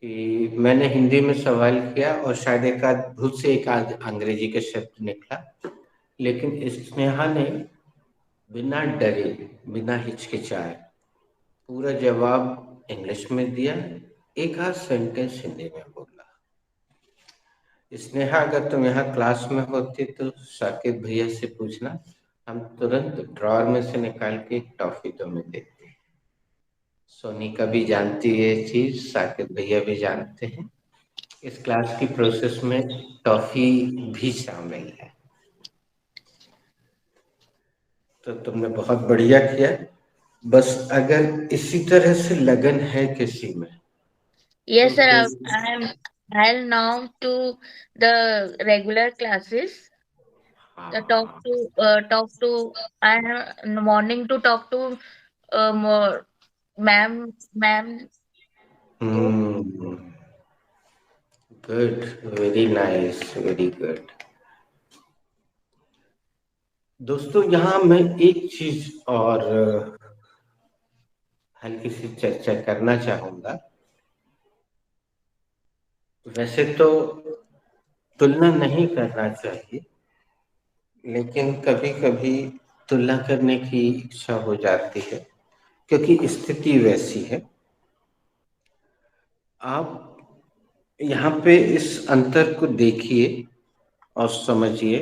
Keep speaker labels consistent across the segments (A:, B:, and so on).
A: कि मैंने हिंदी में सवाल किया और शायद एक आध भूल से एक आध अंग्रेजी का शब्द निकला, लेकिन स्नेहा ने बिना डरे, बिना हिचकिचाए पूरा जवाब इंग्लिश में दिया, एक आध सेंटेंस हिंदी में बोला। स्नेहा, अगर तुम यहाँ क्लास में होती तो साकेत भैया से पूछना, हम तुरंत ड्रॉअर में से निकाल के एक टॉफी तुम्हें देते। सोनिका भी जानती है ये चीज, साकेत भैया भी जानते हैं। इस क्लास की प्रोसेस में टॉफी भी शामिल है। तो तुमने बहुत बढ़िया किया। बस अगर इसी तरह से लगन है किसी में तो
B: Yes, sir.
A: फिर
B: I'll now to the regular classes.
A: हाँ।
B: Talk to. I have in the morning to talk to more ma'am. So
A: hmm, good, very nice, very good. दोस्तों, यहाँ मैं एक चीज और हल्की सी चर्चा करना चाहूंगा। वैसे तो तुलना नहीं करना चाहिए, लेकिन कभी कभी तुलना करने की इच्छा हो जाती है, क्योंकि स्थिति वैसी है। आप यहाँ पे इस अंतर को देखिए और समझिए।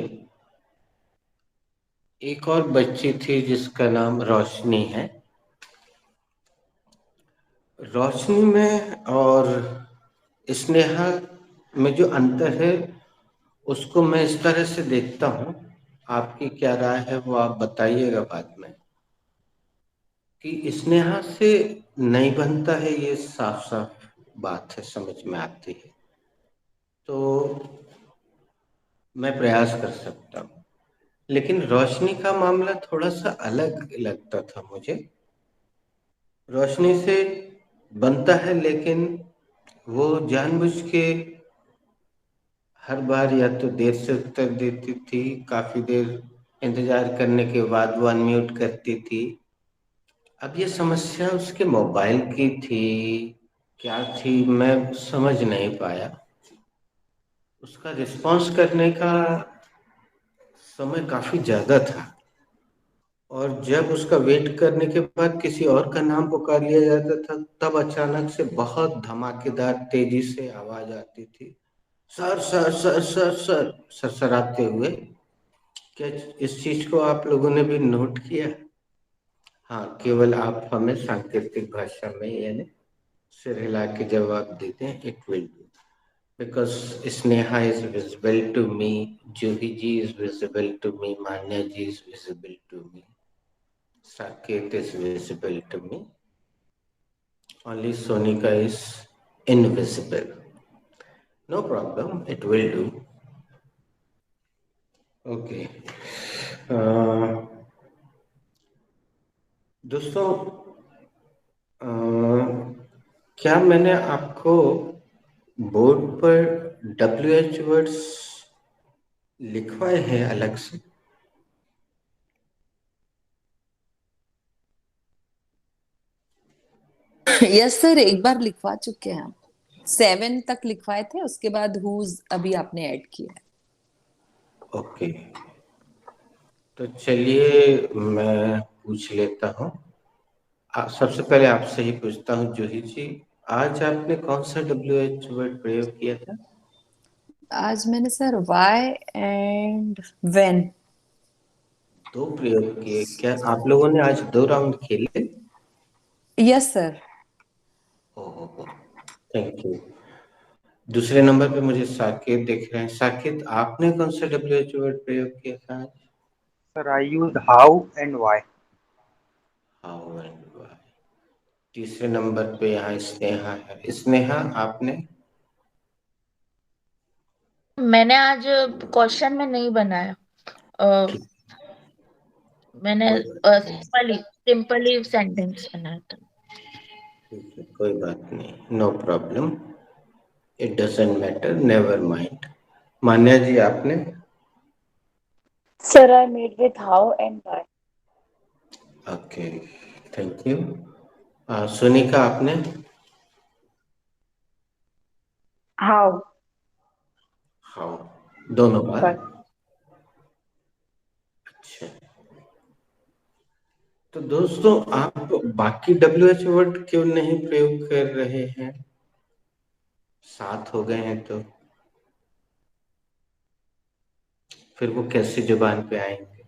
A: एक और बच्ची थी जिसका नाम रोशनी है। रोशनी में और स्नेहा में जो अंतर है, उसको मैं इस तरह से देखता हूँ, आपकी क्या राय है वो आप बताइएगा बाद में, कि स्नेहा से नहीं बनता है, ये साफ साफ बात है, समझ में आती है। तो मैं प्रयास कर सकता हूँ, लेकिन रोशनी का मामला थोड़ा सा अलग लगता था मुझे। रोशनी से बनता है, लेकिन वो जानबूझ के हर बार या तो देर से उत्तर देती थी, काफी देर इंतजार करने के बाद वो अनम्यूट करती थी। अब ये समस्या उसके मोबाइल की थी, क्या थी, मैं समझ नहीं पाया। उसका रिस्पॉन्स करने का समय काफी ज्यादा था, और जब उसका वेट करने के बाद किसी और का नाम पुकार लिया जाता था, तब अचानक से बहुत धमाकेदार तेजी से आवाज आती थी, सर सर सर सर सर, सरसराते हुए। क्या इस चीज को आप लोगों ने भी नोट किया? हाँ, केवल आप हमें सांकेतिक भाषा में यानी सिर हिला के जवाब देते हैं, it will do, because Sneha is visible to me, Juhi ji is visible to me, Manya ji is visible to me, Saket is visible to me. Only Sonika is invisible. No problem, it will do. Okay. दोस्तों, क्या मैंने आपको बोर्ड पर WH words लिखवाए हैं अलग से?
C: Yes sir, एक बार लिखवा चुके हैं हम। 7 तक लिखवाए थे, उसके बाद हुज अभी आपने ऐड किया है।
A: ओके, तो चलिए मैं पूछ लेता हूँ। सबसे पहले आपसे ही पूछता हूँ जूही जी, आज आपने कौन सा WH वर्ड प्रयोग किया था?
C: आज मैंने सर वाई एंड वेन।
A: दो प्रयोग किए क्या? आप लोगों ने आज 2 राउंड खेले?
C: Yes sir.
A: ओहो, थैंक यू। दूसरे नंबर पे मुझे साकेत दिख रहे हैं। साकेत, आपने कौन सा WH वर्ड प्रयोग किया था आज?
D: Sir, I used how and why.
A: How and why. तीसरे नंबर पे यहाँ स्नेहा है। स्नेहा, आपने?
B: मैंने आज क्वेश्चन में नहीं बनाया। अ,
A: ठीक,
B: मैंने
A: कोई बात नहीं,
B: सिंपली सेंटेंस बनाया था।
A: ठीक है, कोई बात नहीं, no problem, it doesn't matter, never mind. Manya ji, आपने?
E: Sir, I made with how and why.
A: Okay, thank you. Sunika, आपने?
E: How?
A: हाउ, दोनों बार।
E: But
A: अच्छा, तो दोस्तों आप बाकी WH वर्ड क्यों नहीं प्रयोग कर रहे हैं? 7 हो गए हैं तो फिर वो कैसे जुबान पे आएंगे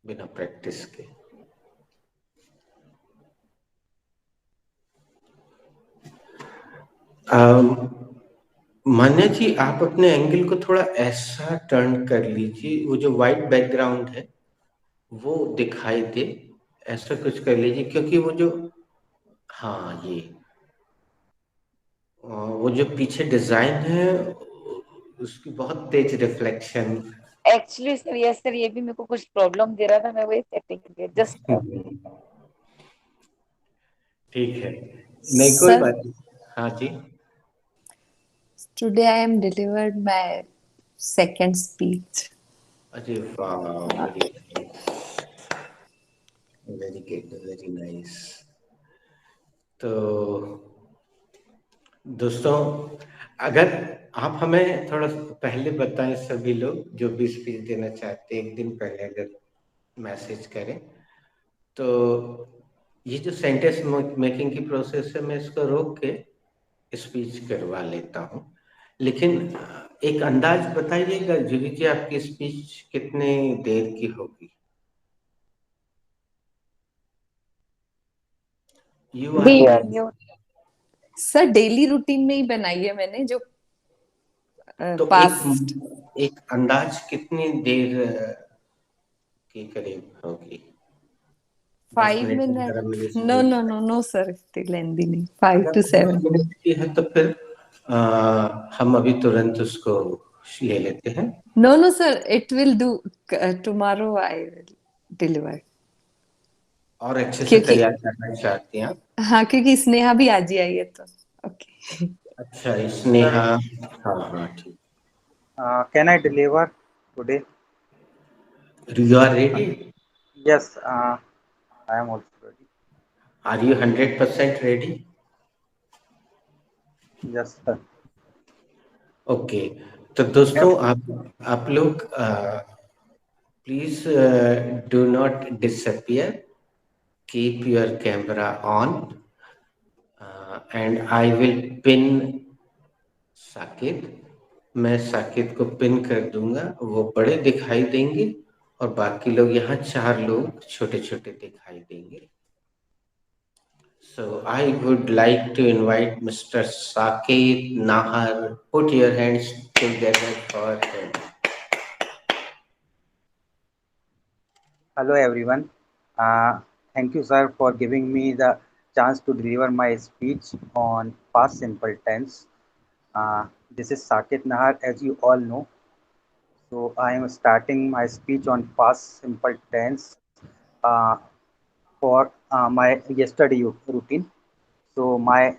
A: बिना प्रैक्टिस के? मान्या जी, आप अपने एंगल को थोड़ा ऐसा टर्न कर लीजिए, वो जो व्हाइट बैकग्राउंड है वो दिखाई दे, ऐसा कुछ कर लीजिए, क्योंकि वो जो, हाँ ये वो जो पीछे डिजाइन है उसकी बहुत तेज reflection.
E: actually sir, yes sir, ये भी मेरे को कुछ प्रॉब्लम दे रहा था, मैं वही सेटिंग किया जस्ट।
A: ठीक है, नहीं कोई
C: सर,
A: बात नहीं। हाँ जी।
C: today I am delivered my second speech.
A: अरे वाह, वेरी गुड, वेरी नाइस। तो दोस्तों, अगर आप हमें थोड़ा पहले बताएं, सभी लोग जो भी स्पीच देना चाहते हैं, एक दिन पहले अगर मैसेज करें, तो ये जो सेंटेंस मेकिंग की प्रोसेस है, मैं इसको रोक के स्पीच करवा लेता हूँ। लेकिन एक अंदाज बताइएगा जूही जी, आपकी स्पीच कितने देर की होगी? You R
E: be on mute.
C: Sir, daily routine में ही बनाई है मैंने, जो
A: तो
C: पास्ट
A: एक अंदाज कितनी देर के करीब होगी? 10
C: 5
A: minute,
C: minute.
A: 15
C: no
A: minute?
C: No no no sir, इतनी लेंदी नहीं, 5
A: अगर
C: to 7।
A: 15 मिनट की है तो फिर हम अभी तुरंत उसको ले लेते हैं।
C: No no sir, it will do, tomorrow I will deliver.
A: और अच्छे से
C: क्योंकि
A: तैयार करना चाहते हैं आप?
C: हाँ, क्योंकि स्नेहा भी आज ही आई है तो ओके।
A: अच्छा, स्नेहा, हाँ हाँ ठीक।
D: Can I deliver today?
A: You are ready?
D: Yes, I am also ready.
A: Are you 100% ready?
D: Yes, sir.
A: Okay, तो दोस्तों आप लोग please do not disappear, keep your camera on, and I will pin Sakib. मैं साकिब को पिन कर दूंगा, वो बड़े दिखाई देंगे और बाकी लोग, यहाँ 4 लोग छोटे छोटे दिखाई देंगे। So I would like to invite Mr. Saket Nahar. Put your hands together for him.
D: Hello, everyone. Thank you, sir, for giving me the chance to deliver my speech on past simple tense. This is Saket Nahar, as you all know. So I am starting my speech on past simple tense uh, for my yesterday routine. So my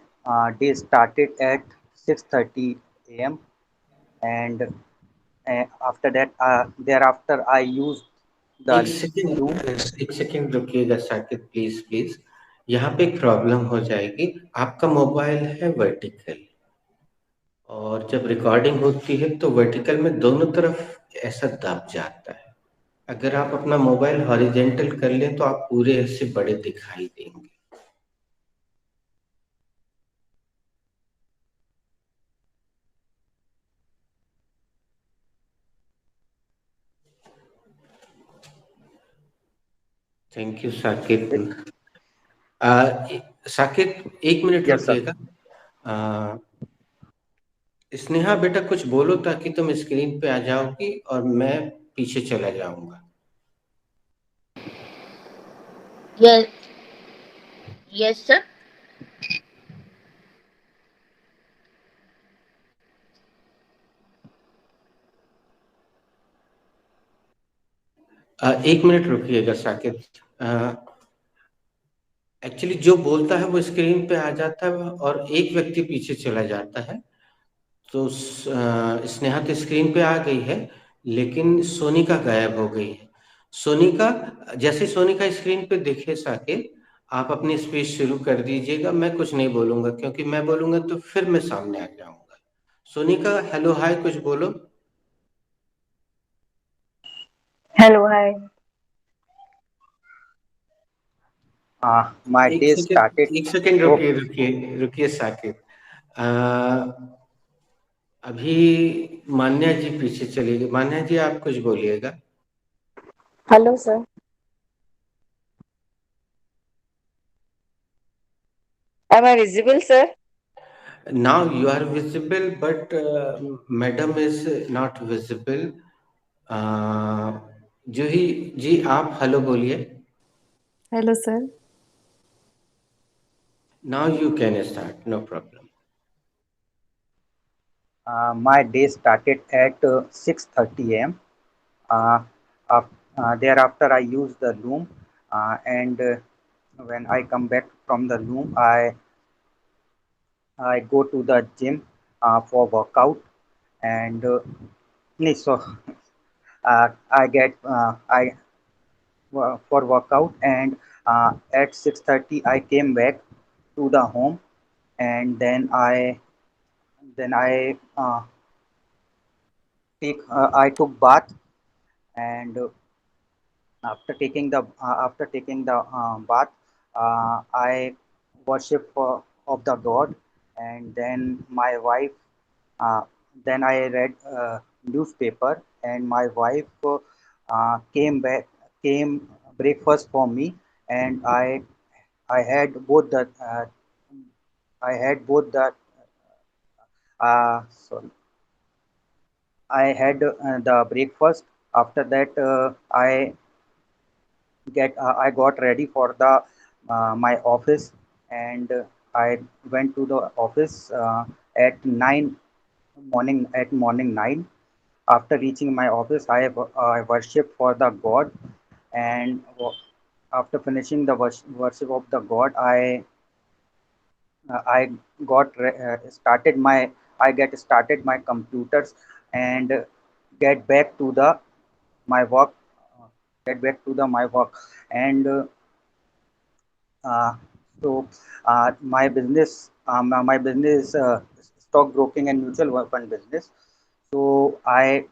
D: day started at 6:30 a.m. and after that, thereafter I used the loo.
A: एक second रुकिएगा Saqib, please please. यहाँ पे एक problem हो जाएगी। आपका mobile है vertical, और जब रिकॉर्डिंग होती है तो वर्टिकल में दोनों तरफ ऐसा दब जाता है। अगर आप अपना मोबाइल हॉरिजेंटल कर लें तो आप पूरे ऐसे बड़े दिखाई देंगे। Thank you Sakib. Sakib 1 minute
D: Yes, sir.
A: रुकिएगा। स्नेहा बेटा कुछ बोलो ताकि तुम स्क्रीन पे आ जाओगी और मैं पीछे चला जाऊंगा।
B: Yes, yes, sir.
A: एक मिनट रुकिएगा साकिब। एक्चुअली जो बोलता है वो स्क्रीन पे आ जाता है और एक व्यक्ति पीछे चला जाता है। तो स्नेहा तो स्क्रीन पे आ गई है, लेकिन सोनिका गायब हो गई है। सोनिका, जैसे सोनिका स्क्रीन पे दिखे साकिब, आप अपनी स्पीच शुरू कर दीजिएगा, मैं कुछ नहीं बोलूंगा, क्योंकि मैं बोलूंगा तो फिर मैं सामने आ जाऊंगा। सोनिका, हेलो हाय कुछ बोलो।
E: Hello, hi.
D: My
A: एक
D: day started.
A: सेकंड, एक सेकंड,
D: Oh,
A: रुकिए रुकिए रुकिए साकिब। अ, अभी मान्या जी पीछे चली गई। मान्या जी आप कुछ बोलिएगा।
E: Hello, sir. Am I visible, sir?
A: Now you are visible, but madam is not visible. जूही जी आप हेलो बोलिए।
C: Hello sir.
A: Now you can start, no problem.
D: my day started at 6:30 a.m. Uh, Thereafter, I use the loom, and when I come back from the loom, I go to the gym for workout, and nee, so I get I for workout, and at 6:30 I came back to the home, and then I took bath, and after taking the bath, I worship of the God, and then my wife. Uh, then I read newspaper, and my wife came breakfast for me, and I had both the I had both the sorry I had the breakfast. After that, I got ready for the my office, and I went to the office at 9. After reaching my office, I worship for the God, and after finishing the worship of the God, I started my I get started my computers, and get back to the my work get back to the my work, and Uh, my business is stock broking and mutual fund business. So I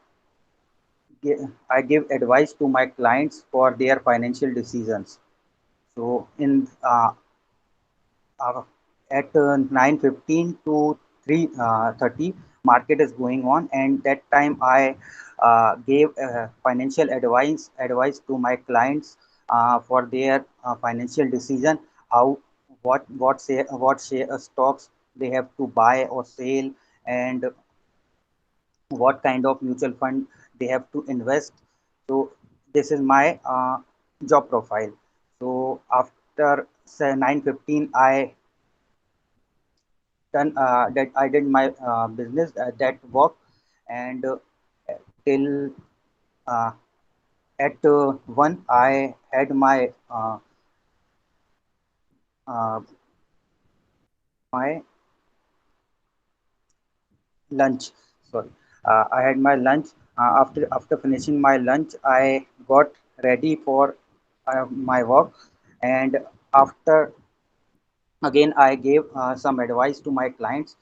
D: give advice to my clients for their financial decisions. So in uh, at 9:15 to 3:30, market is going on, and that time I gave financial advice to my clients for their financial decision, how what share stocks they have to buy or sell, and what kind of mutual fund they have to invest. So this is my job profile. So after say 9:15, I did my business that work, and till uh, at 1 I had uh, my lunch. Sorry, I had my lunch. After finishing my lunch, I got ready for my work, and after again I gave some advice to my clients.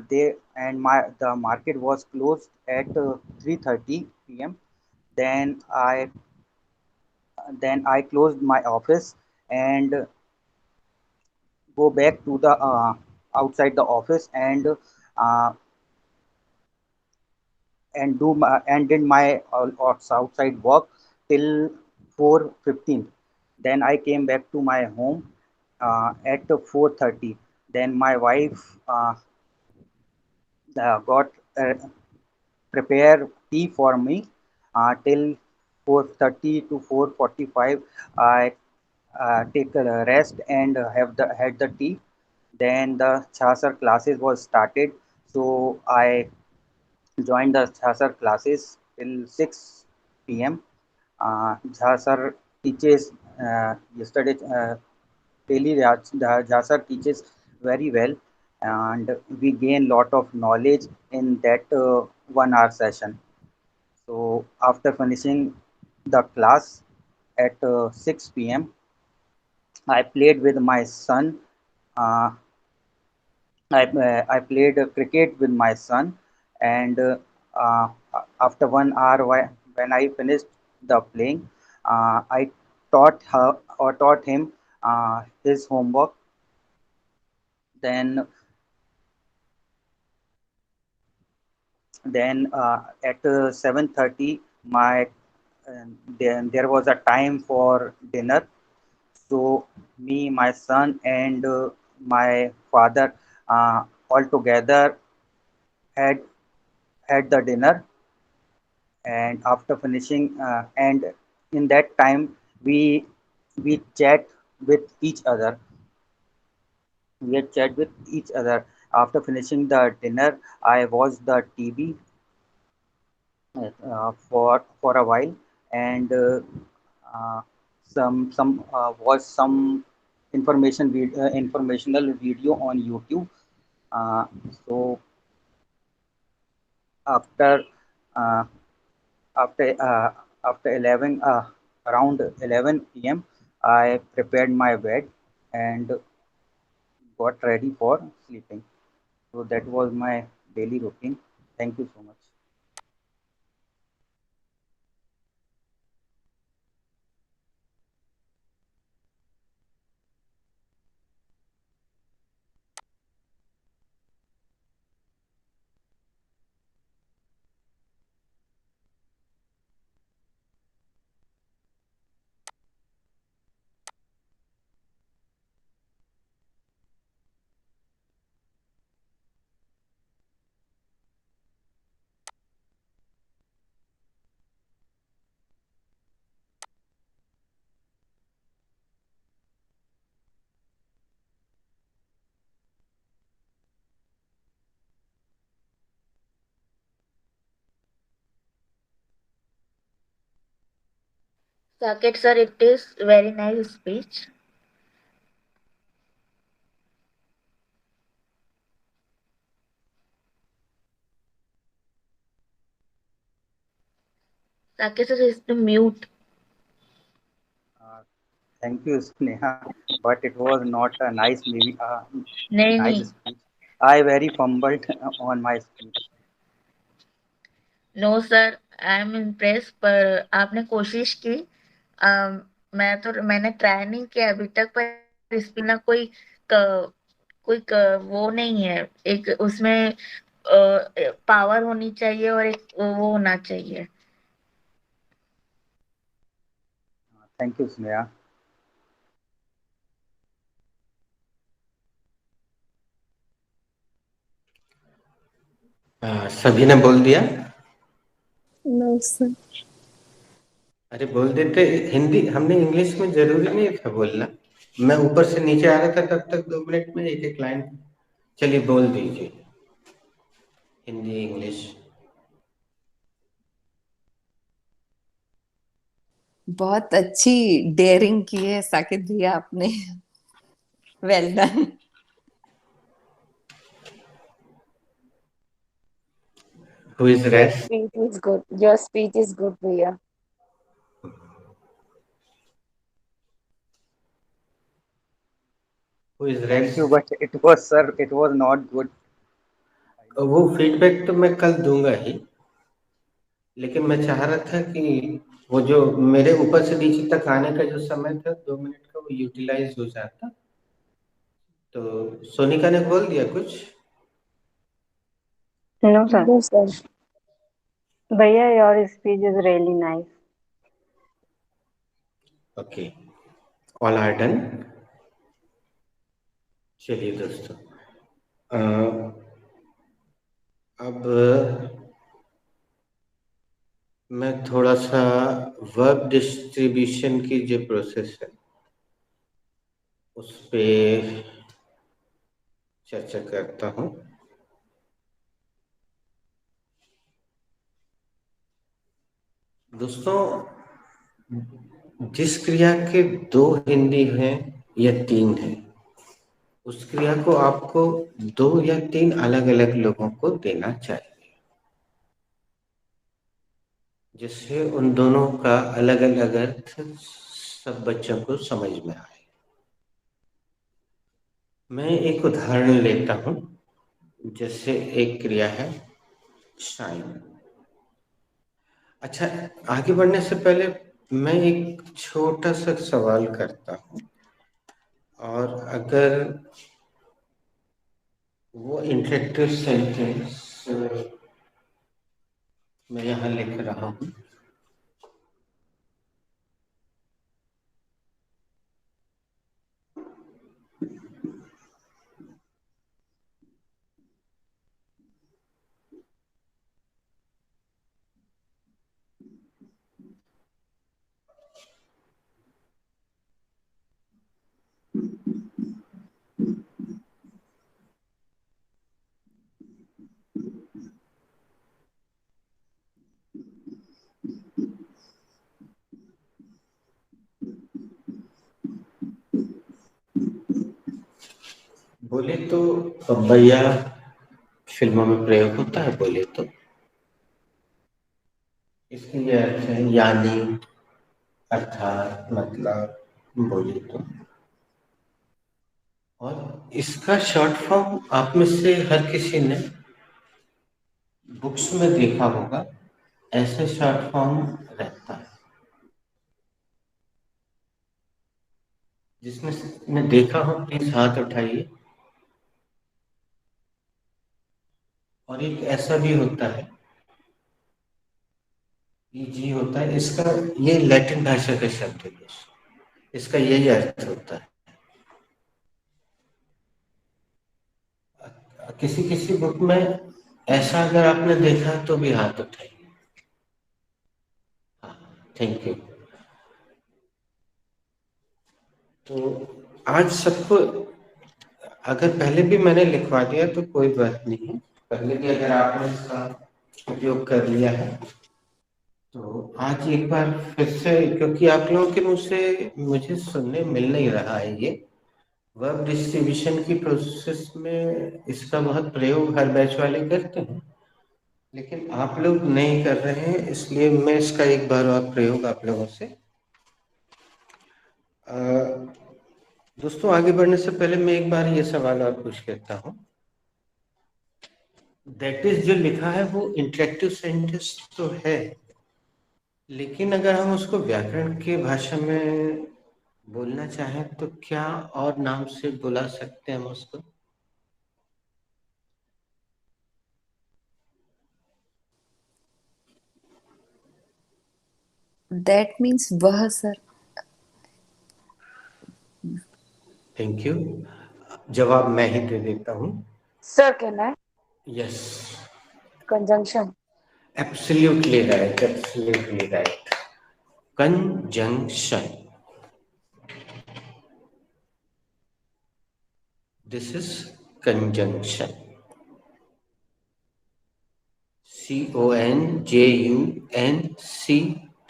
D: They and my the market was closed at 3:30 p.m. Then I closed my office, and go back to the outside the office, uh, and did my outside work till 4:15. Then I came back to my home at 4:30. Then my wife got prepare tea for me till 4:30 to 4:45. I take a rest and have the had the tea. Then the Chasar classes was started, so I joined the Chasar classes till 6 p.m. Chasar teaches yesterday. Daily Jasar teaches very well, and we gain lot of knowledge in that 1 hour session. So after finishing the class at 6 p.m., I played with my son. Uh, I played cricket with my son, and uh, after 1 hour, when I finished the playing, I taught him his homework. Then at 7:30, my then there was a time for dinner. So me, my son, and my father all together had had the dinner, and after finishing and in that time we chat with each other. We had chat with each other. After finishing the dinner, I watched the TV for a while, and uh, was some informational video on YouTube. Uh, so after uh, after after 11 around 11 p.m., I prepared my bed and got ready for sleeping. So that was my daily routine. Thank you so much.
B: Saket sir, it is very nice speech. Saket sir is the mute.
D: Uh, Thank you, Sneha. But it was not a
B: नहीं
D: nice
B: नहीं.
D: speech. I very fumbled on my speech.
B: No sir, I am impress, पर आपने कोशिश की. मैंने try नहीं किया अभी तक, पर इसमें ना वो नहीं है. एक उसमें पावर होनी चाहिए और एक वो होना चाहिए.
D: Thank you, Sneha.
A: सभी ने बोल दिया.
C: No sir.
A: अरे बोल देते. हिंदी हमने इंग्लिश में जरूरी नहीं था बोलना. मैं ऊपर से नीचे आ रहा था तब तक 2 मिनट में एक एक लाइन. चलिए बोल दीजिए हिंदी इंग्लिश.
C: बहुत अच्छी डेयरिंग की है साकिब भैया आपने. Well done.
A: Who is
E: Your
A: Rex?
E: speech is good. Your speech is good, Bhaiya.
A: Who is
D: Thank you,
A: Rex?
D: but it was, sir, it was not good.
A: वो फीडबैक तो मैं कल दूंगा ही, लेकिन मैं चाह रहा था कि वो जो मेरे ऊपर से नीचे तक आने का जो समय था 2 मिनट का, वो यूटिलाइज हो जाता. तो सोनिका ने बोल दिया कुछ.
F: No, sir.
E: No, sir.
F: Bhaiya, your speech is really nice.
A: Okay, all are done. चलिए दोस्तों, अब मैं थोड़ा सा वर्ब डिस्ट्रीब्यूशन की जो प्रोसेस है उस पे चर्चा करता हूँ. दोस्तों, जिस क्रिया के 2 हिंदी हैं या 3 हैं, उस क्रिया को आपको 2 या 3 अलग अलग लोगों को देना चाहिए, जिससे उन दोनों का अलग अलग अर्थ सब बच्चों को समझ में आए. मैं एक उदाहरण लेता हूँ। जैसे एक क्रिया है शाइन। अच्छा, आगे बढ़ने से पहले मैं एक छोटा सा सवाल करता हूँ, और अगर वो इंटरेक्टिव सेंटेंस मैं यहाँ लिख रहा हूँ। बोले तो भैया फिल्मों में प्रयोग होता है, बोले तो इसके ये अर्थ है यानी, अर्थात, मतलब, बोले तो। और इसका शॉर्ट फॉर्म आप में से हर किसी ने बुक्स में देखा होगा, ऐसे शॉर्ट फॉर्म रहता है। जिसने देखा हो प्लीज हाथ उठाइए। और एक ऐसा भी होता है, ये जी होता है, इसका ये लैटिन भाषा का शब्द है, इसका यही अर्थ होता है। किसी किसी बुक में ऐसा अगर आपने देखा तो भी हाथ उठाइए। हाँ, थैंक यू। तो आज सबको, अगर पहले भी मैंने लिखवा दिया तो कोई बात नहीं, पहले भी अगर आपने इसका उपयोग कर लिया है तो आज एक बार फिर से, क्योंकि आप लोगों के मुंह से मुझे सुनने मिल नहीं रहा है ये वर्ब डिस्ट्रीब्यूशन की प्रोसेस में, इसका बहुत प्रयोग हर बैच वाले करते हैं, लेकिन आप लोग नहीं कर रहे हैं, इसलिए मैं इसका एक बार और प्रयोग आप लोगों से। दोस्तों, आगे बढ़ने से पहले मैं एक बार ये सवाल और पूछ लेता हूँ। दैट इज जो लिखा है वो इंटरेक्टिव सेंटेंस तो है, लेकिन अगर हम उसको व्याकरण के भाषा में बोलना चाहें तो क्या और नाम से बुला सकते हैं हम उसको?
C: दैट मीन्स वह सर।
A: Thank you. जवाब मैं ही दे देता हूँ।
E: सर कहना है
A: yes,
E: conjunction.
A: Absolutely right, absolutely right. Conjunction, this is conjunction,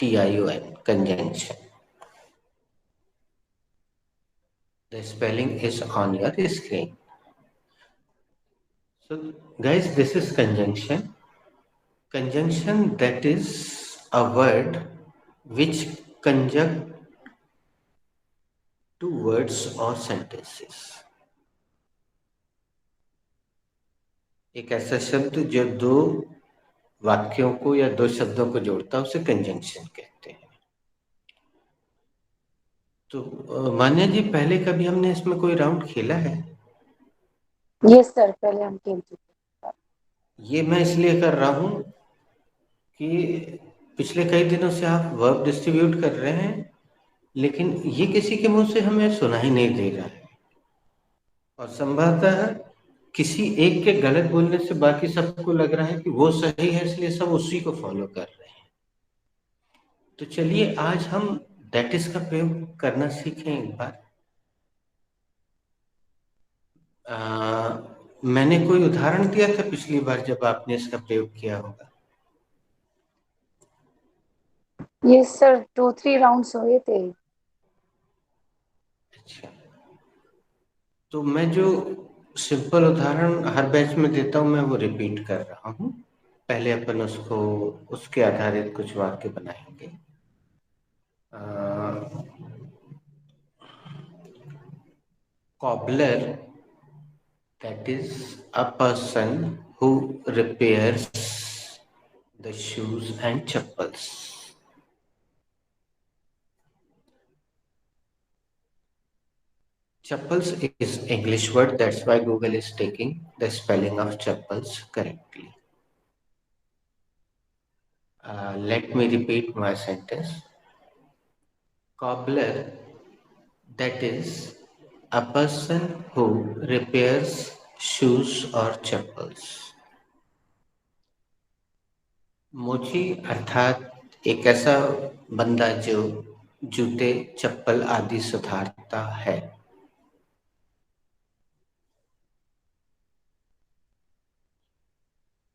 A: CONJUNCTION, conjunction. The spelling is on your screen. So, guys, this is conjunction. Conjunction, that is a word which conjunct two words or sentences. एक ऐसा शब्द जो दो वाक्यों को या दो शब्दों को जोड़ता है, उसे कंजंक्शन कहते हैं। तो मान्या जी, पहले कभी हमने इसमें कोई राउंड खेला है?
E: यस सर, पहले हम खेल चुके।
A: ये मैं इसलिए कर रहा हूं कि पिछले कई दिनों से आप वर्ब डिस्ट्रीब्यूट कर रहे हैं, लेकिन ये किसी के मुंह से हमें सुना ही नहीं दे रहा है, और संभवतः किसी एक के गलत बोलने से बाकी सबको लग रहा है कि वो सही है, इसलिए सब उसी को फॉलो कर रहे हैं। तो चलिए आज हम दैट इज का प्रयोग करना सीखें एक बार। मैंने कोई उदाहरण दिया था पिछली बार जब आपने इसका प्रयोग किया होगा।
E: यस सर, 2-3 राउंड्स हुए थे।
A: अच्छा, तो मैं जो सिंपल उदाहरण हर बैच में देता हूं मैं वो रिपीट कर रहा हूं। पहले अपन उसको, उसके आधारित कुछ वाक्य बनाएंगे। Cobbler That is a person who repairs the shoes and chappals. Chappals is English word, that's why Google is taking the spelling of chappals correctly. Let me repeat my sentence. Cobbler, that is a person who repairs shoes or chappals. मोची अर्थात एक ऐसा बंदा जो जूते चप्पल आदि सुधारता है।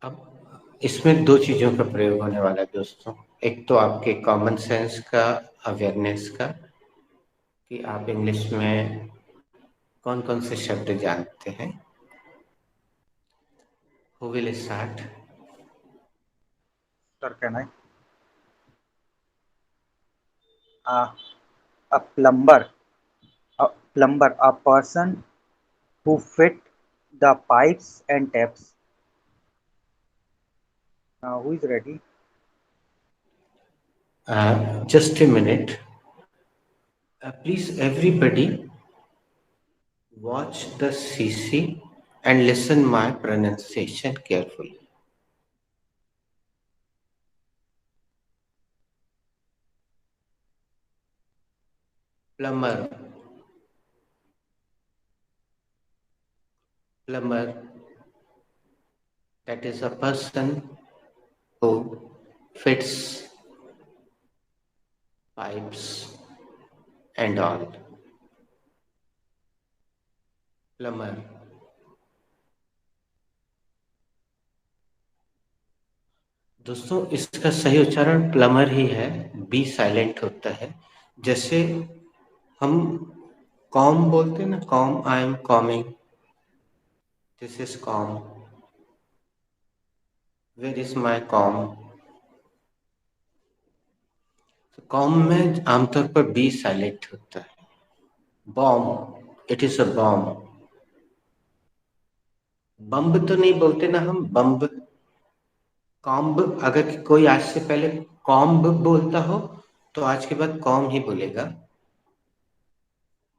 A: अब इसमें दो चीजों का प्रयोग होने वाला है दोस्तों। एक तो आपके कॉमन सेंस का, अवेयरनेस का, कि आप इंग्लिश में कौन कौन से शब्द जानते हैं। Who will start?
D: Sir, can I? A plumber, a person who fit the pipes and taps. Who is ready?
A: Just a minute. Please, everybody, watch the CC and listen my pronunciation carefully. Plumber. Plumber. That is a person who fits pipes and all. Plumber. दोस्तों इसका सही उच्चारण Plummer ही है, B silent होता है। जैसे हम com बोलते हैं ना, comb, I am coming, this is comb, where is my comb. Comb में आमतौर पर बी साइलेंट होता है। Bomb, it is a bomb. Bomb तो नहीं बोलते ना हम, बम्ब। कॉम्ब, अगर कोई आज से पहले कॉम्ब बोलता हो तो आज के बाद कॉम ही बोलेगा।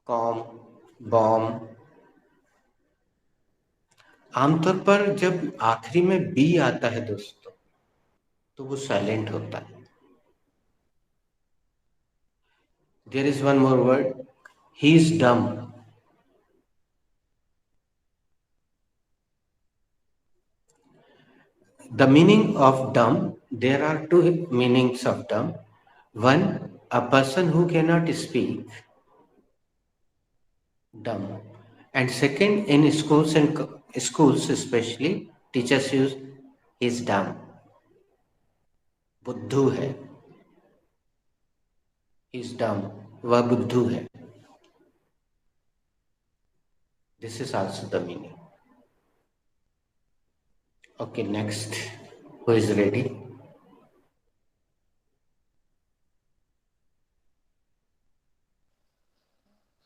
A: Com, bomb. आमतौर पर जब आखिरी में बी आता है दोस्तों तो वो साइलेंट होता है। There is one more word, he is dumb. The meaning of dumb, there are two meanings of dumb. One, a person who cannot speak, dumb. And second, in schools and schools especially, teachers use is dumb. बुद्धू है, is dumb, वह बुद्धू है। This is also the meaning. Okay, next. Who is ready?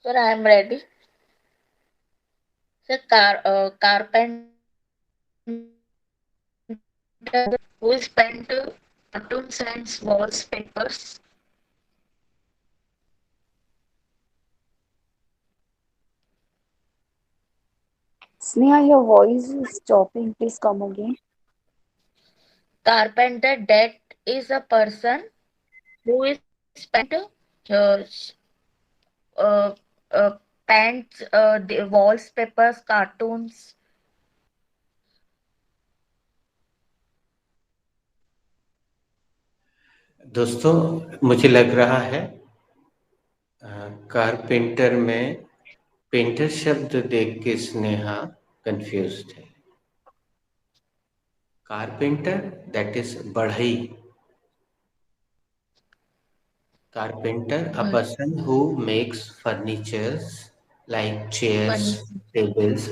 B: Sir, I am ready. Sir, carpenter who spent cartoons and wallpapers.
E: Sneha, your voice is stopping. Please come again.
B: Carpenter, that is a person who is spent uh, uh, paints the wallpapers, cartoons.
A: दोस्तों मुझे लग रहा है carpenter में painter शब्द देख के Sneha confused है। कारपेंटर, दैट इज बढ़ई। Carpenter, a person who makes furnitures like chairs, tables,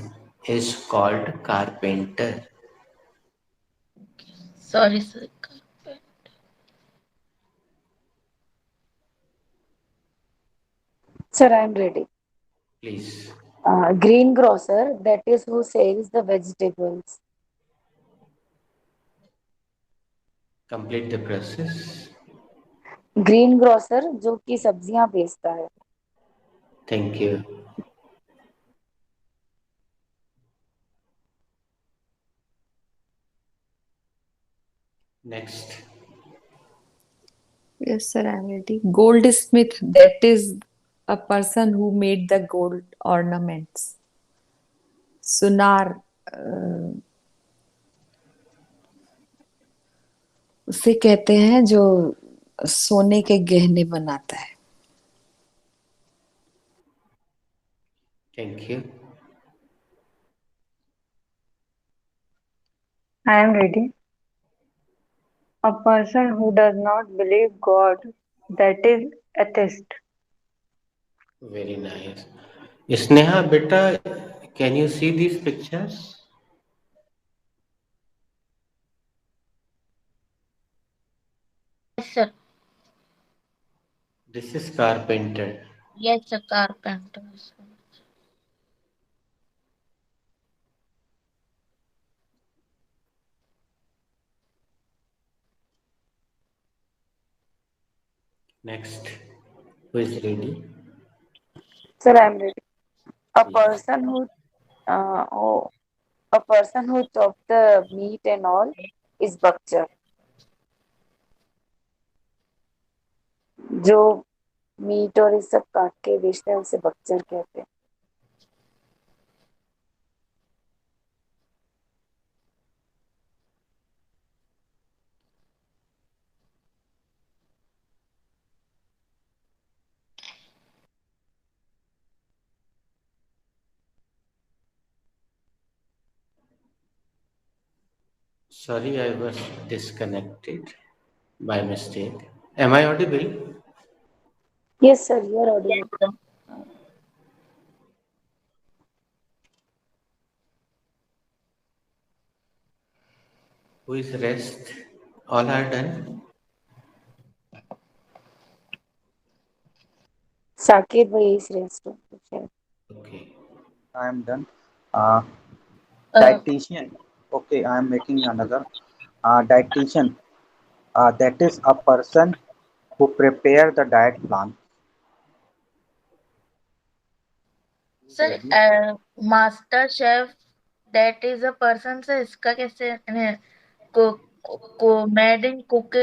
A: is called carpenter.
B: Sorry, sir.
E: Sir, I am ready.
A: Please.
E: Greengrocer, that is who sells the vegetables.
A: Complete the process.
E: Greengrocer जो कि सब्जियां बेचता है.
A: Thank you. Next.
C: Yes, sir, I'm ready. Goldsmith, that is a person who made the gold ornaments. सुनार, उसे कहते हैं जो सोने के गहने बनाता है.
A: Thank you.
F: I am ready. A person who does not believe God, that is atheist.
A: Very nice. Sneha, beta, can you see these pictures?
B: Yes, sir.
A: This is carpenter.
B: Yes, sir. Carpenter.
A: Next. Who is ready?
E: Sir, I am ready. A person who a person who chop the meat and all is butcher. जो meet और ये सब काट के बेचते हैं उसे बक्चर कहते हैं.
A: Sorry, I was disconnected by mistake. Am I audible?
E: Yes, sir, you are audible.
A: Who is rest? All are done?
E: Saket bhai is restaurant.
A: Okay.
D: I am done. Dietitian. Okay, I am making another. Dietitian. That is a person who prepare the diet plan.
B: Sir, master chef, that is a person. से इसका कैसे को made in cooked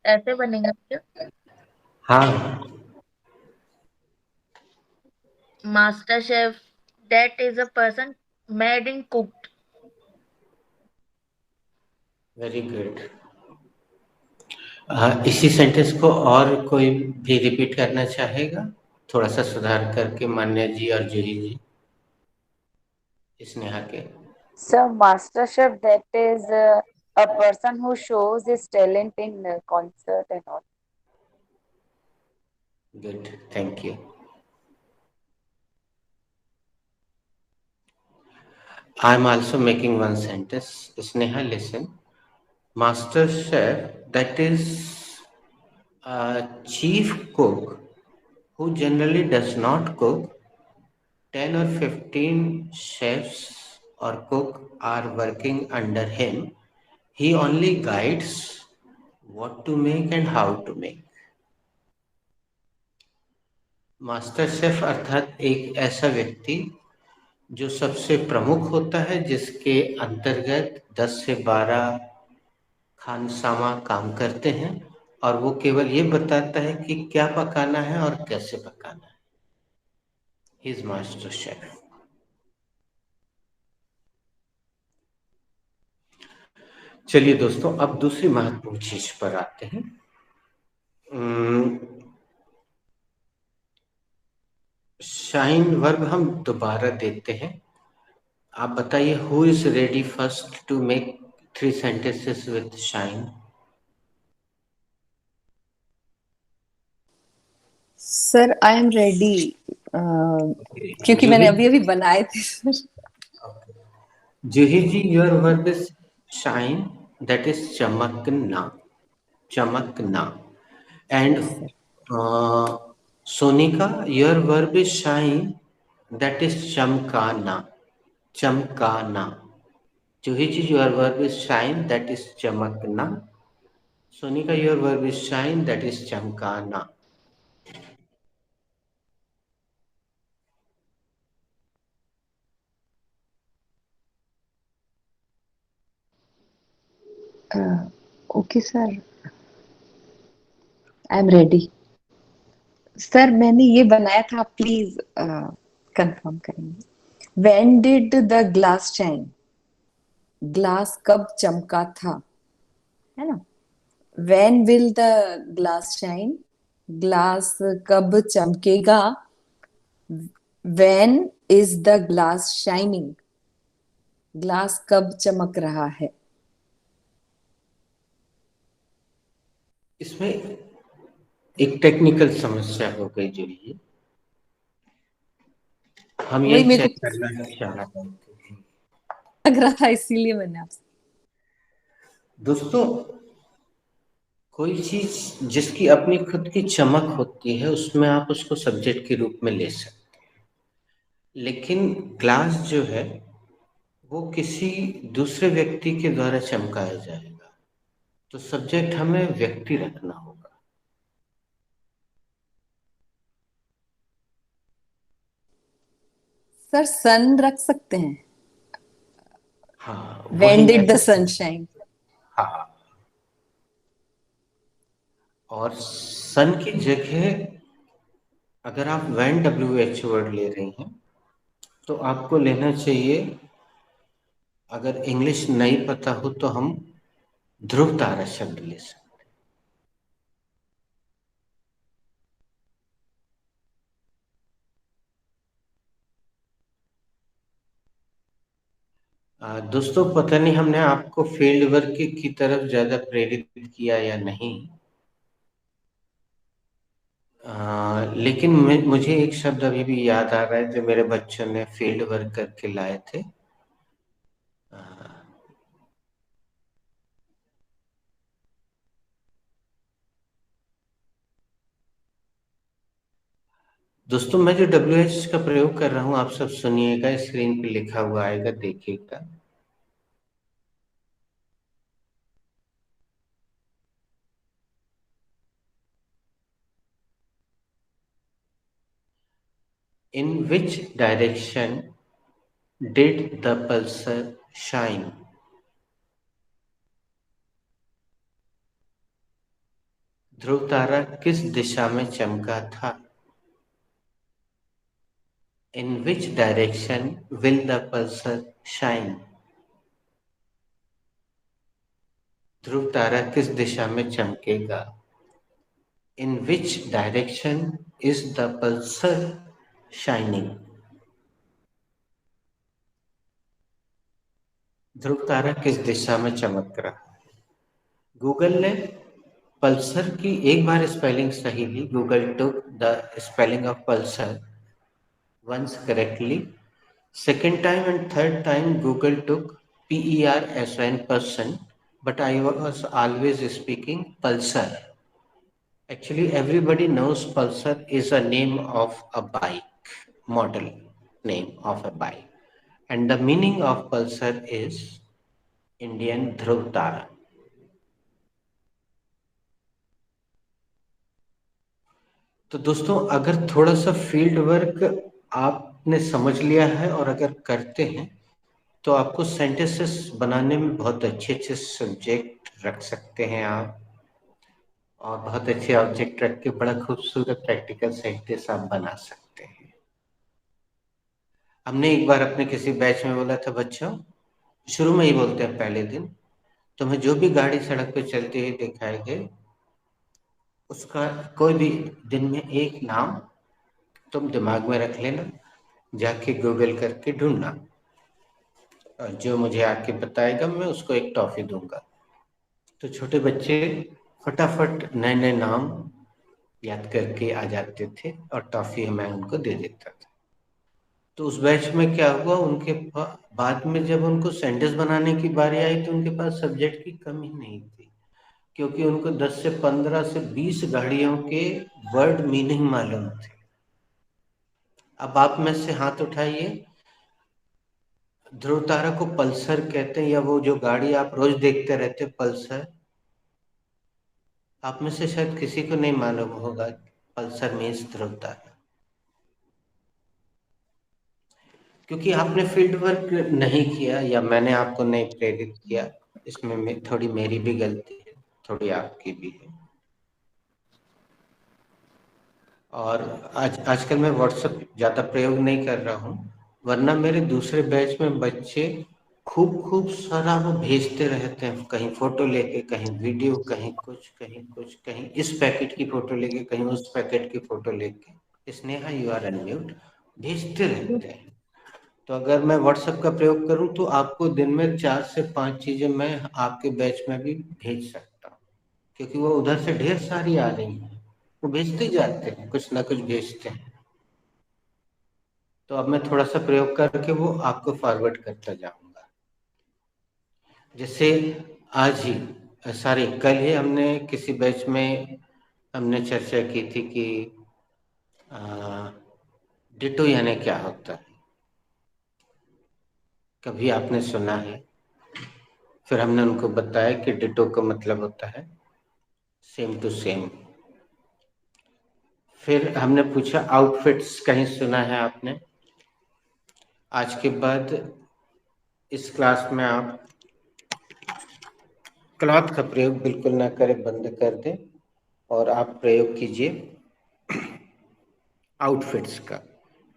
B: ऐसे बनेगा क्या?
A: हाँ.
B: Master chef, that is a person made in cooked.
A: Very good. इसी sentence को और कोई भी रिपीट करना चाहेगा? थोड़ा सा सुधार करके मान्या जी और जूही जी, स्नेहा के.
E: So, master chef, that is a person who shows his talent in concert and all.
A: Good. Thank you. I'm also making one sentence. Sneha, listen. Master chef, that is a chief cook who generally does not cook. 10 or 15 chefs or cook are working under him. He only guides what to make and how to make. Master chef अर्थात एक ऐसा व्यक्ति जो सबसे प्रमुख होता है, जिसके अंतर्गत 10 से 12 खानसामा काम करते हैं और वो केवल ये बताता है कि क्या पकाना है और कैसे पकाना है. He is master chef. चलिए दोस्तों, अब दूसरी महत्वपूर्ण चीज पर आते हैं. शाइन वर्ब हम दोबारा देते हैं. आप बताइए, who is ready first to make 3 sentences with shine?
C: Sir, I am ready, क्योंकि मैंने अभी अभी बनाए थे sir.
A: Juhi ji, your verb is shine, that is चमकना. चमकना. And Sonika, your verb is shine, that is chamkana. Chamkana. To which is your verb is shine, that is chamakna. Sonika, your verb is shine, that is chamkana.
C: Okay sir, I am ready. Sir मैंने ये बनाया था, please confirm करेंगे। When did the glass shine? Glass कब चमका था, है ना। When will the glass shine? Glass कब चमकेगा। When is the glass shining? Glass कब चमक रहा है।
A: इसमें एक टेक्निकल समस्या हो गई जो ये हम
C: वही
A: ये
C: मेरे
A: चेक
C: को
A: करना चाह रहे थे।
C: लग रहा था, इसीलिए मैंने आपसे।
A: दोस्तों, कोई चीज जिसकी अपनी खुद की चमक होती है उसमें आप उसको सब्जेक्ट के रूप में ले सकते हैं, लेकिन ग्लास जो है वो किसी दूसरे व्यक्ति के द्वारा चमकाया जाएगा, तो सब्जेक्ट हमें व्यक्ति रखना होगा।
C: सर सन रख सकते हैं।
A: हाँ,
C: व्हेन
A: वही
C: डिड द सन शाइन।
A: हाँ, और सन की जगह अगर आप व्हेन WH वर्ड ले रही हैं तो आपको लेना चाहिए, अगर इंग्लिश नहीं पता हो तो हम ध्रुव तारा शब्द ले सकते। दोस्तों, पता नहीं हमने आपको फील्ड वर्क की तरफ ज्यादा प्रेरित किया या नहीं, लेकिन मुझे एक शब्द अभी भी याद आ रहा है जो मेरे बच्चों ने फील्ड वर्क करके लाए थे। दोस्तों, मैं जो WH का प्रयोग कर रहा हूं आप सब सुनिएगा, स्क्रीन पे लिखा हुआ आएगा, देखिएगा। In which direction did the pulsar shine? ध्रुव तारा किस दिशा में चमका था। In which direction will the pulsar shine? ध्रुव तारा किस दिशा में चमकेगा। In which direction is the pulsar shining? ध्रुव तारा किस दिशा में चमक रहा है। गूगल ने पल्सर की एक बार स्पेलिंग सही ली। Google took the spelling of pulsar once correctly. Second time and third time Google took PERSON, person, but I was always speaking pulsar. Actually, everybody knows pulsar is a name of a bike, model name of a bike, and the meaning of pulsar is Indian Dhruv Tara. तो दोस्तों, अगर थोड़ा सा field work आपने समझ लिया है और अगर करते हैं तो आपको सेंटेंसेस बनाने में बहुत अच्छे अच्छे सब्जेक्ट रख सकते हैं आप, और बहुत अच्छे ऑब्जेक्ट रख के बड़ा खूबसूरत प्रैक्टिकल सेंटेंस आप बना सकते हैं। हमने एक बार अपने किसी बैच में बोला था, बच्चों शुरू में ही बोलते हैं पहले दिन, तुम्हें जो भी गाड़ी सड़क पे चलती हुई दिखाई दे उसका कोई भी दिन में एक नाम तुम दिमाग में रख लेना, जाके गूगल करके ढूंढना, और जो मुझे आके बताएगा मैं उसको एक टॉफी दूंगा। तो छोटे बच्चे फटाफट नए नए नाम याद करके आ जाते थे और टॉफी मैं उनको दे देता था। तो उस बैच में क्या हुआ, उनके बाद में जब उनको सेंटेंस बनाने की बारी आई तो उनके पास सब्जेक्ट की कमी नहीं थी, क्योंकि उनको 10 से 15 से 20 गाड़ियों के वर्ड मीनिंग मालूम थे। अब आप में से हाथ उठाइए, ध्रुव तारा को पल्सर कहते हैं, या वो जो गाड़ी आप रोज देखते रहते पल्सर, आप में से शायद किसी को नहीं मालूम होगा पल्सर मीन्स ध्रुव तारा, क्योंकि आपने फील्ड वर्क नहीं किया या मैंने आपको नहीं प्रेरित किया। इसमें थोड़ी मेरी भी गलती है, थोड़ी आपकी भी है। और आजकल मैं व्हाट्सएप ज़्यादा प्रयोग नहीं कर रहा हूँ, वरना मेरे दूसरे बैच में बच्चे खूब सारा वो भेजते रहते हैं, कहीं फोटो लेके, कहीं वीडियो, कहीं कुछ, कहीं इस पैकेट की फोटो लेके, कहीं उस पैकेट की फोटो लेके, स्नेहा यू आर अनम्यूट, भेजते रहते हैं। तो अगर मैं व्हाट्सएप का प्रयोग करूं तो आपको दिन में 4 से 5 चीजें मैं आपके बैच में भी भेज सकता हूँ, क्योंकि वो उधर से ढेर सारी आ रही हैं, वो भेजते जाते हैं, कुछ ना कुछ भेजते हैं। तो अब मैं थोड़ा सा प्रयोग करके वो आपको फॉरवर्ड करता जाऊंगा। जैसे आज ही, सॉरी कल ही हमने किसी बैच में हमने चर्चा की थी कि डिटो यानी क्या होता है, कभी आपने सुना है? फिर हमने उनको बताया कि डिटो का मतलब होता है सेम टू सेम। फिर हमने पूछा आउटफिट्स कहीं सुना है आपने? आज के बाद इस क्लास में आप क्लॉथ का प्रयोग बिल्कुल ना करें, बंद कर दें, और आप प्रयोग कीजिए आउटफिट्स का,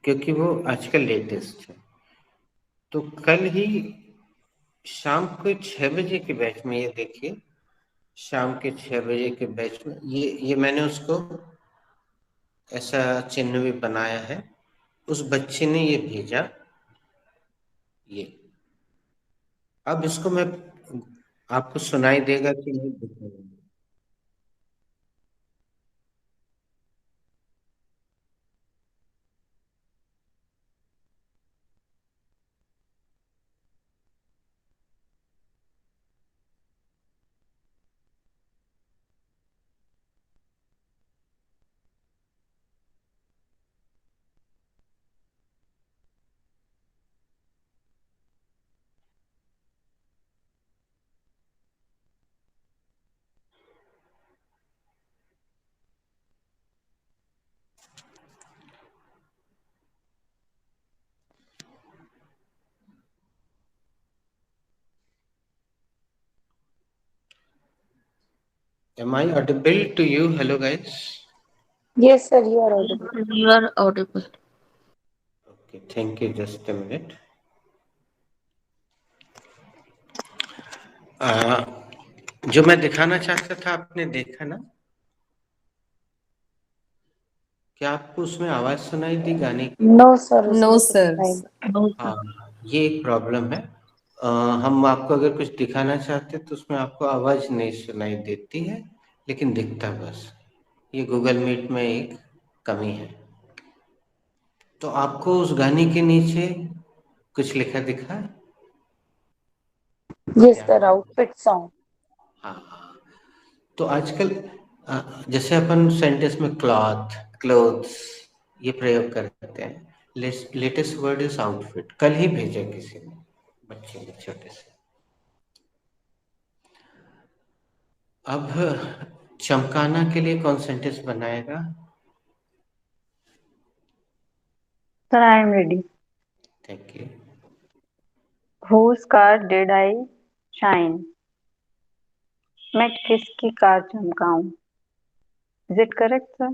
A: क्योंकि वो आजकल लेटेस्ट है। तो कल ही शाम को 6 बजे के बैच में, ये देखिए शाम के 6 बजे के बैच में ये मैंने उसको ऐसा चिन्ह भी बनाया है, उस बच्चे ने ये भेजा, ये अब इसको मैं आपको सुनाई देगा कि नहीं दिखेगा? Am I audible to you? Hello guys.
E: Yes, sir, you are audible.
B: You are audible.
A: Okay, thank you. Just a minute. जो मैं दिखाना चाहता था आपने देखा ना? क्या आपको उसमें आवाज सुनाई दी गाने की?
E: No, sir,
C: नो
E: उसमें कुछ
C: सर।
E: नहीं।
A: हाँ, ये एक प्रॉब्लम है। हम आपको अगर कुछ दिखाना चाहते तो उसमें आपको आवाज नहीं सुनाई देती है, लेकिन दिखता बस। ये गूगल मीट में एक कमी है। तो आपको उस गाने के नीचे कुछ लिखा दिखा?
E: Yes,
A: क्या?
E: sir, outfit song.
A: हाँ हाँ। तो आजकल जैसे अपन सेंटेंस में क्लॉथ, क्लोथ्स ये प्रयोग करते हैं, लेटेस्ट वर्ड इज आउटफिट। कल ही भेजा किसी ने, बच्चे ने छोटे से। अब चमकाना के लिए कौन सेंटेंस बनाएगा?
F: Sir, I am ready.
A: Thank you.
F: Whose car did I shine? मैं किसकी car चमकाऊं? Is it correct, sir?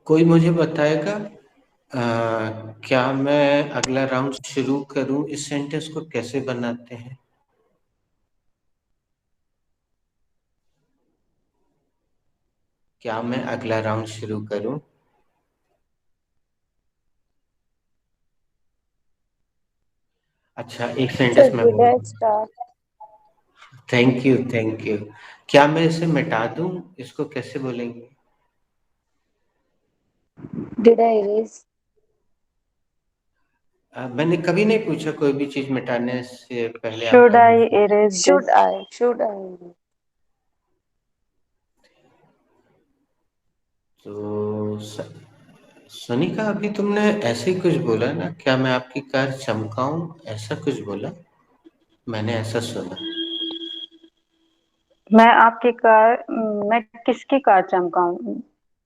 A: कोई मुझे बताएगा क्या मैं अगला राउंड शुरू करूं? इस सेंटेंस को कैसे बनाते हैं? क्या मैं अगला राउंड शुरू करूं? अच्छा, एक
E: Sir,
A: सेंटेंस में
E: did I
A: बोल।
E: start?
A: Thank you, thank you. क्या मैं इसे मिटा दूं? इसको कैसे बोलेंगे?
E: Did I erase?
A: मैंने कभी नहीं पूछा कोई भी चीज मिटाने से पहले आप
F: Should I erase
E: Should
F: this?
E: I? Should I erase?
A: तो सोनिका, अभी तुमने ऐसे ही कुछ बोला ना, क्या मैं आपकी कार चमकाऊं, ऐसा कुछ बोला? मैंने ऐसा सुना।
F: मैं किसकी कार चमकाऊं?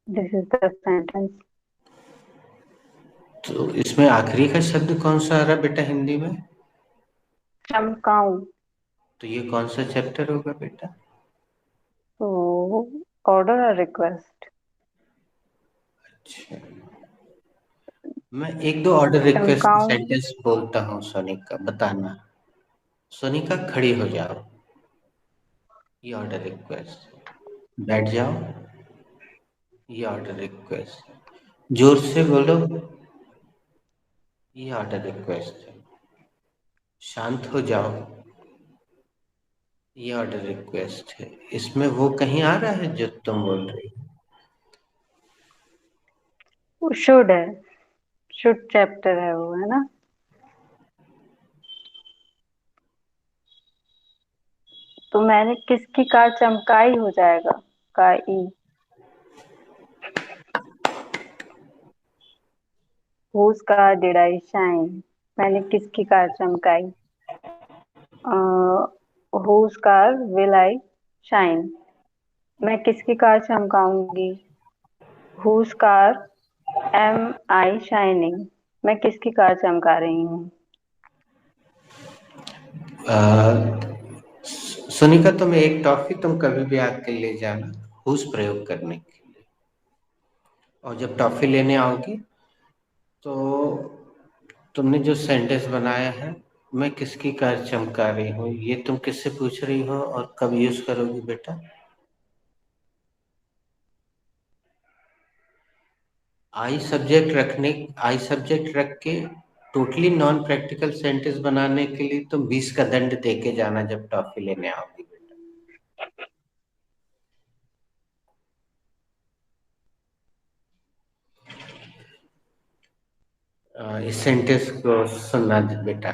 F: This is the sentence.
A: तो इसमें आखिरी का शब्द कौन सा आ रहा बेटा हिंदी में?
F: चमकाऊं।
A: तो ये कौन सा चैप्टर होगा बेटा?
F: तो ऑर्डर और रिक्वेस्ट।
A: अच्छा, मैं एक दो ऑर्डर रिक्वेस्ट
F: चमकाऊं।
A: सेंटेंस बोलता हूँ, सोनिका बताना। सोनिका, खड़ी हो जाओ, ये ऑर्डर रिक्वेस्ट। बैठ जाओ, ये ऑर्डर रिक्वेस्ट। जोर से बोलो, ये ऑर्डर रिक्वेस्ट है। शांत हो जाओ, ये ऑर्डर रिक्वेस्ट है। इसमें वो कहीं आ रहा है जो तुम बोल रही हो?
F: शुड है, शुड चैप्टर है वो, है ना? तो मैंने किसकी कार चमकाई हो जाएगा, काई। Whose car did I shine? मैंने किसकी कार चमकाई? Whose car will I shine? मैं किसकी कार चमकाऊंगी? Whose car am I shining? मैं किसकी कार चमका रही हूँ?
A: सोनिका, तुम्हें एक टॉफी तुम कभी भी आके ले जाना, हुस प्रयोग करने के लिए। और जब टॉफी लेने आओगी तो तुमने जो सेंटेंस बनाया है, मैं किसकी कार चमका रही हूँ, ये तुम किससे पूछ रही हो और कब यूज करोगी बेटा? आई सब्जेक्ट रख के टोटली नॉन प्रैक्टिकल सेंटेंस बनाने के लिए तुम 20 का दंड दे के जाना जब टॉफी लेने आओगी बेटा। इस सेंटेंस को सुनना बेटा,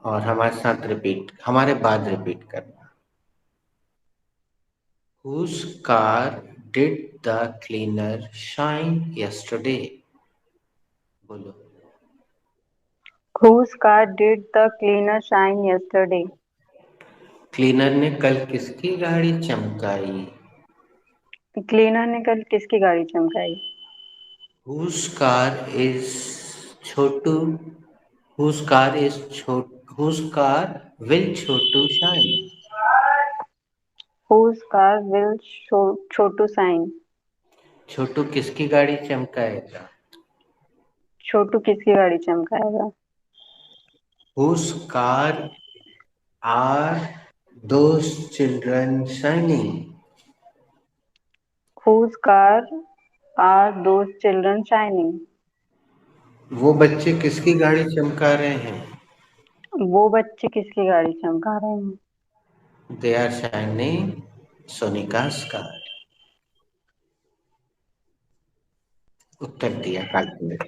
A: और हमारे बाद रिपीट करना। Whose car did the cleaner shine yesterday? बोलो।
F: Whose car did the cleaner shine yesterday?
A: Cleaner ने कल किसकी गाड़ी चमकाई?
F: क्लीनर ने कल किसकी गाड़ी चमकाई?
A: Whose car is Chotu? Whose car is Chotu? Whose car will Chotu shine?
F: Whose car will Chotu shine?
A: छोटू किसकी गाड़ी चमकाएगा?
F: छोटू किसकी गाड़ी चमकाएगा?
A: Whose car are those children shining?
F: Whose car are those children shining?
A: वो बच्चे किसकी गाड़ी चमका रहे हैं?
F: वो बच्चे किसकी गाड़ी चमका रहे हैं?
A: They are shining Sonika's car. उत्तर दिया काल्पनिक,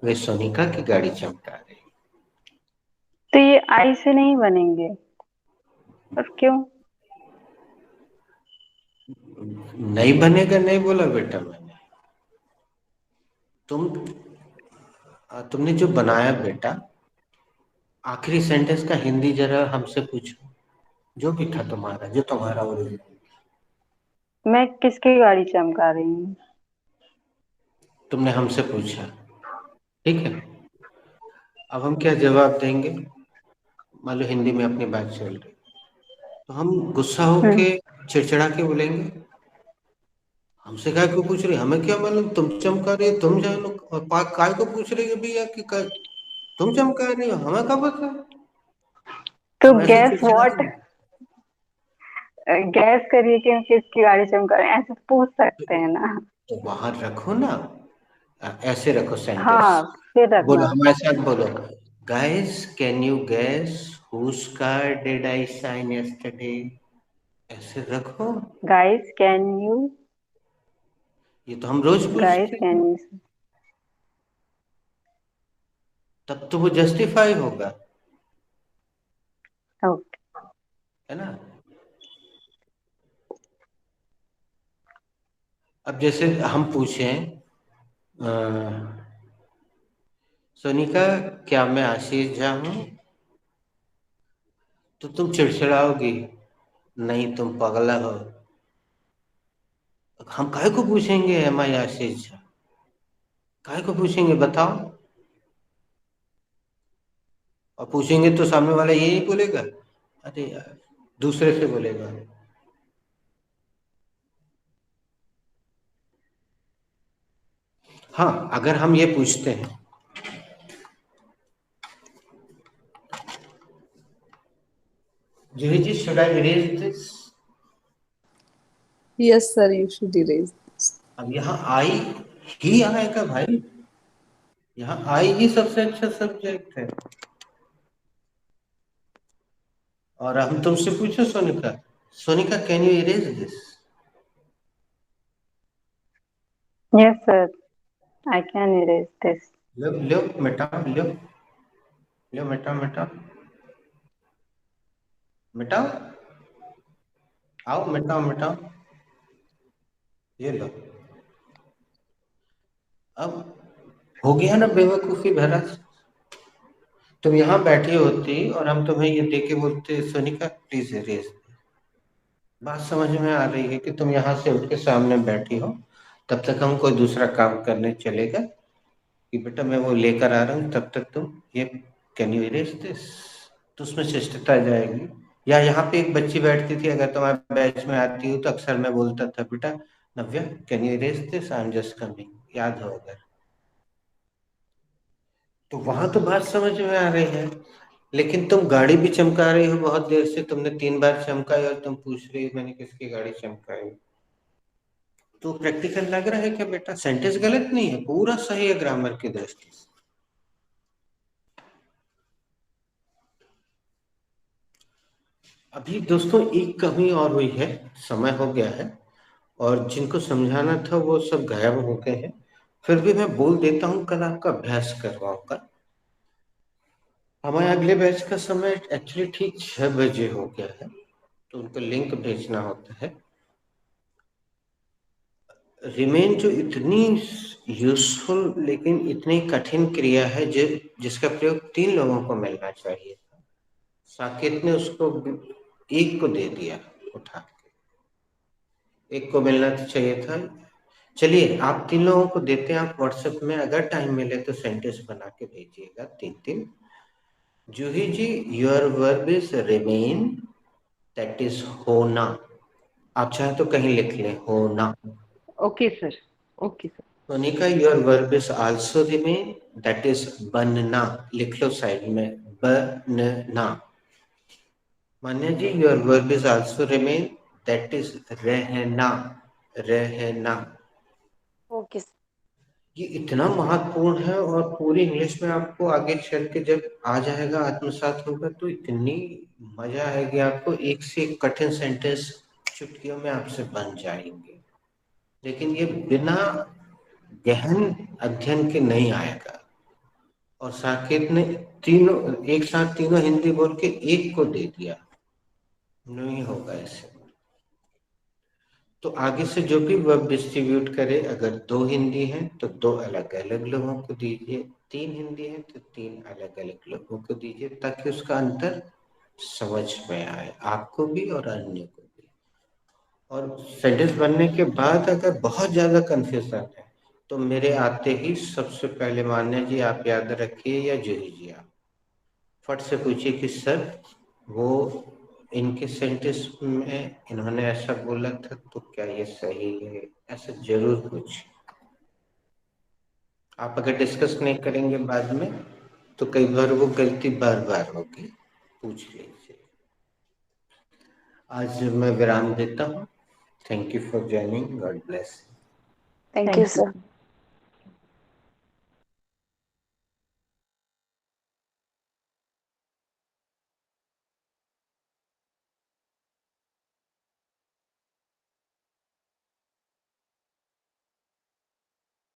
A: वे सोनिका की गाड़ी चमका रहे।
F: तो ये आई से नहीं बनेंगे, और क्यों?
A: नहीं बनेगा नहीं बोला बेटा मैंने। तुमने जो बनाया बेटा, आखिरी सेंटेंस का हिंदी जरा हमसे पूछो, जो भी था तुम्हारा, जो तुम्हारा ओरिजिनल।
F: मैं किसकी गाड़ी चमका रही हूँ?
A: तुमने हमसे पूछा, ठीक है। अब हम क्या जवाब देंगे? मान लो हिंदी में अपनी बात चल रही, तो हम गुस्सा होके चिड़चिड़ा के बोलेंगे, हमसे काय को पूछ रही, हमें क्या मालूम, तुम चमका रही हो, तुम जानो। और काय को पूछ रही है भैया कि तुम चमका रही हो, हमें क्या पता?
F: तो
A: हम ऐसे
F: गैस व्हाट,
A: चिड़चिड़ाएंगे।
F: गैस करिए कि हम किसकी गाड़ी चमका रहे हैं, ऐसे तो पूछ सकते हैं ना।
A: तो बाहर रखो ना, ऐसे रखो सेंटेंस।
F: हाँ, फिर
A: बोलो,
F: रखना।
A: हमारे साथ बोलो। Guys, can you guess whose car did I shine yesterday? ऐसे रखो।
F: गाइस कैन यू,
A: ये तो हम रोज
F: गाइस
A: पूछते हैं,
F: कैन यू।
A: तब तो वो जस्टिफाई होगा,
F: ओके।
A: है ना? अब जैसे हम पूछें, सोनिका, क्या मैं आशीष झा हूँ? तो तुम चिड़चिड़ाओगी? नहीं, तुम पगला हो। हम काहे को पूछेंगे एम आई आशीष झा? काहे को पूछेंगे बताओ? और पूछेंगे तो सामने वाला यही बोलेगा, अरे यार, दूसरे से बोलेगा। हाँ, अगर हम ये पूछते हैं, जी should I erase this?
C: Yes, sir, you should erase this.
A: अब यहाँ आई ही आएगा भाई, यहाँ आई ही सबसे अच्छा सब्जेक्ट है। और हम तुमसे पूछो Sonika, Sonika can you erase this?
F: Yes, sir. I can erase this.
A: लो लो मिटाओ, लो लो मिटाओ मिटाओ मिटाओ, आओ मिटाओ मिटाओ, ये लो। अब हो गया ना बेवकूफी भरा? तुम यहाँ बैठी होती और हम तुम्हें ये देके बोलते सोनिका प्लीज इरेज। बात समझ में आ रही है कि तुम यहाँ से उठ के सामने बैठी हो, तब तक हम कोई दूसरा काम करने चलेगा कि बेटा मैं वो लेकर आ रहा हूँ, तब तक तुम ये कैन यू इरेज दिस, तो उसमें शिष्टता जाएगी। या यहाँ पे एक बच्ची बैठती थी, अगर तुम्हारे बैच में आती हो तो अक्सर मैं बोलता था बेटा Navya can you erase this, I am just coming, याद हो अगर। तो वहां तो बात समझ में आ रही है। लेकिन तुम गाड़ी भी चमका रही हो बहुत देर से, तुमने 3 बार चमकाई और तुम पूछ रही हो मैंने किसकी गाड़ी चमकाई। तो प्रैक्टिकल लग रहा है क्या बेटा? सेंटेंस गलत नहीं है, पूरा सही है ग्रामर की दृष्टि से। अभी दोस्तों एक कमी और हुई है, समय हो गया है और जिनको समझाना था वो सब गायब हो गए हैं। फिर भी मैं बोल देता हूँ, कल आपका अभ्यास करवाऊंगा। हमारे अगले बैच का समय एक्चुअली ठीक 6 बजे हो गया है, तो उनको लिंक भेजना होता है। रिमेन जो इतनी यूजफुल लेकिन इतनी कठिन क्रिया है जिसका प्रयोग 3 लोगों को मिलना चाहिए था, साकेत ने उसको एक को दे दिया उठा के, एक को मिलना तो चाहिए था। चलिए आप 3 लोगों को देते हैं, आप व्हाट्सएप में अगर टाइम मिले तो सेंटेंस बना के भेजिएगा 3-3। Juhi ji, your verb is remain, that is होना। आप चाहे तो कहीं लिख लें होना।
C: Okay, sir. Okay, sir.
A: Sonika, your verb is also remain, that is बनना। लिख लो साइड में बनना। Manya ji, your verb is also remain, that is रहना। रहना।
E: Okay.
A: ये इतना महत्वपूर्ण है और पूरी इंग्लिश में आपको आगे चल के जब आ जाएगा, आत्मसात होगा, तो इतनी मजा आएगी आपको। एक से एक कठिन सेंटेंस चुटकियों में आपसे बन जाएंगे, लेकिन ये बिना गहन अध्ययन के नहीं आएगा। और साकेत ने तीनों एक साथ तीनों हिंदी बोल के एक को दे दिया, नहीं होगा ऐसे। तो आगे से जो भी वर्ब डिस्ट्रीब्यूट करे, अगर 2 हिंदी हैं तो 2 अलग अलग लोगों को दीजिए, 3 हिंदी है तो 3 अलग अलग लोगों को दीजिए, ताकि उसका अंतर समझ में आए आपको भी और अन्य को भी। और सेंटेंस बनने के बाद अगर बहुत ज्यादा कंफ्यूजन है तो मेरे आते ही सबसे पहले मान्या जी आप याद रखिए, या जूही जी आप फट से पूछिए कि सर वो इनके सेंटेंस में इन्होंने ऐसा बोला था तो क्या ये सही है, ऐसा जरूर पूछिए। आप अगर डिस्कस नहीं करेंगे बाद में तो कई बार वो गलती बार बार होगी, पूछ लीजिए। आज मैं विराम देता हूँ। Thank you for joining, God bless.
E: Thank you, sir.